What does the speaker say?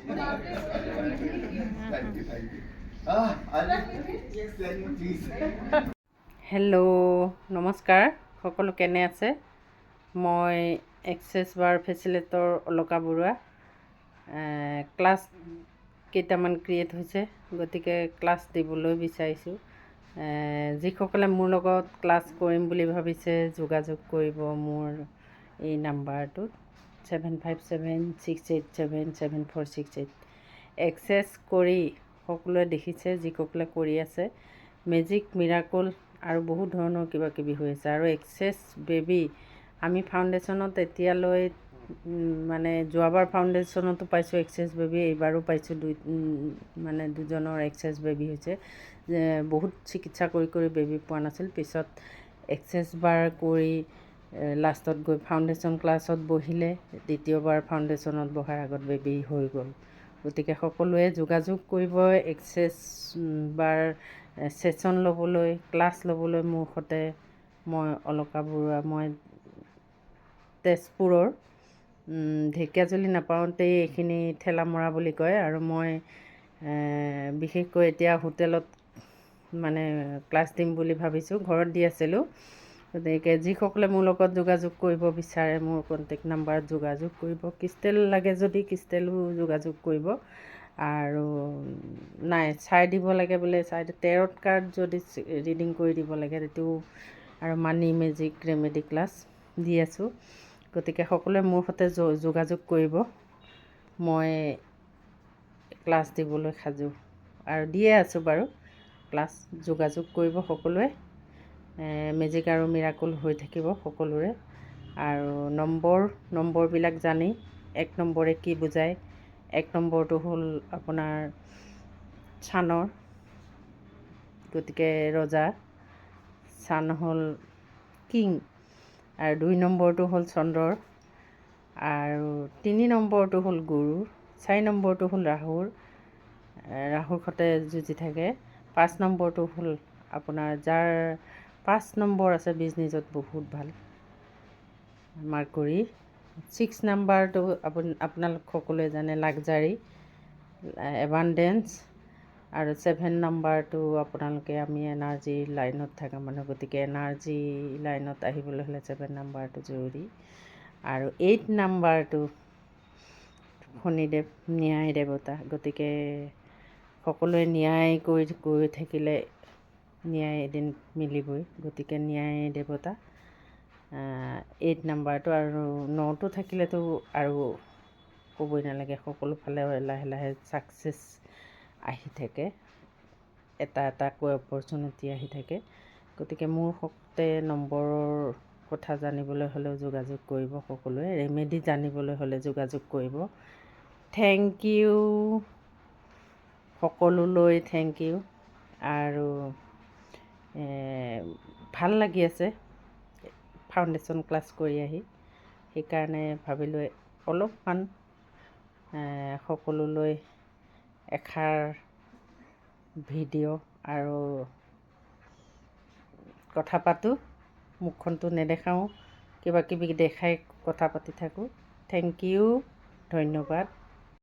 Thank you, thank you. Yes, thank you, please. Hello' নমস্কাৰ, সকলো কেনে আছে? মই এক্সেছ বাৰ ফেচিলেটৰ অলকা বৰুৱা। ক্লাছ কেইটামান ক্ৰিয়েট হৈছে, গতিকে ক্লাছ দিবলৈ বিচাৰিছোঁ। যিসকলে মোৰ লগত ক্লাছ কৰিম বুলি ভাবিছে যোগাযোগ কৰিব মোৰ এই নাম্বাৰটোত 7576877468। এক্সেছ কৰি সকলোৱে দেখিছে, যিসকলে কৰি আছে মেজিক মিৰাকল আৰু বহুত ধৰণৰ কিবা কিবি হৈ আছে। আৰু এক্সেছ বেবী আমি ফাউণ্ডেশ্যনত এতিয়ালৈ মানে যোৱাবাৰ ফাউণ্ডেশ্যনতো পাইছোঁ এক্সেছ বেবী, এইবাৰো পাইছোঁ দুজনৰ এক্সেছ বেবী হৈছে। বহুত চিকিৎসা কৰি কৰি বেবী পোৱা নাছিল, পিছত এক্সেছ বাৰ কৰি লাষ্টত গৈ ফাউণ্ডেশ্যন ক্লাছত বহিলে, দ্বিতীয়বাৰ ফাউণ্ডেশ্যনত বহাৰ আগত বেবী হৈ গ'ল। গতিকে সকলোৱে যোগাযোগ কৰিব এক্সেছ বাৰ ছেশ্যন ল'বলৈ, ক্লাছ ল'বলৈ মোৰ সৈতে। মই অলকা বৰুৱা, মই তেজপুৰৰ ঢেকীয়াজুলি নাপাওঁতেই এইখিনি ঠেলামৰা বুলি কয়। আৰু মই বিশেষকৈ এতিয়া হোটেলত মানে ক্লাছ দিম বুলি ভাবিছোঁ, ঘৰত দি আছিলোঁ। গতিকে যিসকলে মোৰ লগত যোগাযোগ কৰিব বিচাৰে মোৰ কণ্টেক্ট নাম্বাৰত যোগাযোগ কৰিব। ক্ৰিষ্টেল লাগে যদি ক্ৰিষ্টেলো যোগাযোগ কৰিব। আৰু নাই চাই দিব লাগে বোলে, চাই টেৰট কাৰ্ড যদি ৰিডিং কৰি দিব লাগে তেতিয়াও, আৰু মানি মেজিক ৰেমেডি ক্লাছ দি আছোঁ। গতিকে সকলোৱে মোৰ সৈতে যোগাযোগ কৰিব। মই ক্লাছ দিবলৈ সাজু আৰু দিয়ে আছোঁ বাৰু ক্লাছ। যোগাযোগ কৰিব সকলোৱে। মেজিক আৰু মিৰাকুল হৈ থাকিব সকলোৰে। আৰু নম্বৰবিলাক জানি, 1 নম্বৰে কি বুজায়। 1 নম্বৰটো হ'ল আপোনাৰ চানৰ, গতিকে ৰজা, চান হ'ল কিং। আৰু 2 নম্বৰটো হ'ল চন্দ্ৰৰ, আৰু 3 নম্বৰটো হ'ল গুৰুৰ, 4 নম্বৰটো হ'ল ৰাহুৰ সৈতে যুঁজি থাকে। 5 নম্বৰটো হ'ল আপোনাৰ যাৰ 5 নম্বৰ আছে বিজনেছত বহুত ভাল, মাৰ্কুৰী। 6 নাম্বাৰটো আপোনালোক সকলোৱে জানে, লাকজাৰী, এবাণ্ডেঞ্চ। আৰু 7 নাম্বাৰটো আপোনালোকে, আমি এনাৰ্জিৰ লাইনত থকা মানুহ, গতিকে এনাৰ্জি লাইনত আহিবলৈ হ'লে 7 নাম্বাৰটো জৰুৰী। আৰু 8 নাম্বাৰটো শনিদেৱ, ন্যায় দেৱতা। গতিকে সকলোৱে ন্যায় কৰি গৈ থাকিলে ন্যায় এদিন মিলিবই। গতিকে ন্যায় দেৱতা 8 নাম্বাৰটো। আৰু 9টো থাকিলেতো আৰু ক'বই নালাগে, সকলো ফালে লাহে লাহে ছাকচেছ আহি থাকে, এটা এটাকৈ অপৰচুনিটি আহি থাকে। গতিকে মোৰ সৈতে নম্বৰৰ কথা জানিবলৈ হ'লেও যোগাযোগ কৰিব সকলোৱে। ৰেমেডি জানিবলৈ হ'লে যোগাযোগ কৰিব। থেংক ইউ সকলোলৈ, থেংক ইউ। আৰু ভাল লাগি আছে ফাউণ্ডেশ্যন ক্লাছ কৰি আহি, সেইকাৰণে ভাবিলোঁ অলপমান সকলোলৈ এষাৰ ভিডিঅ' আৰু কথা পাতোঁ। মুখখনটো নেদেখাওঁ, কিবা কিবি দেখাই কথা পাতি থাকোঁ। থেংক ইউ, ধন্যবাদ।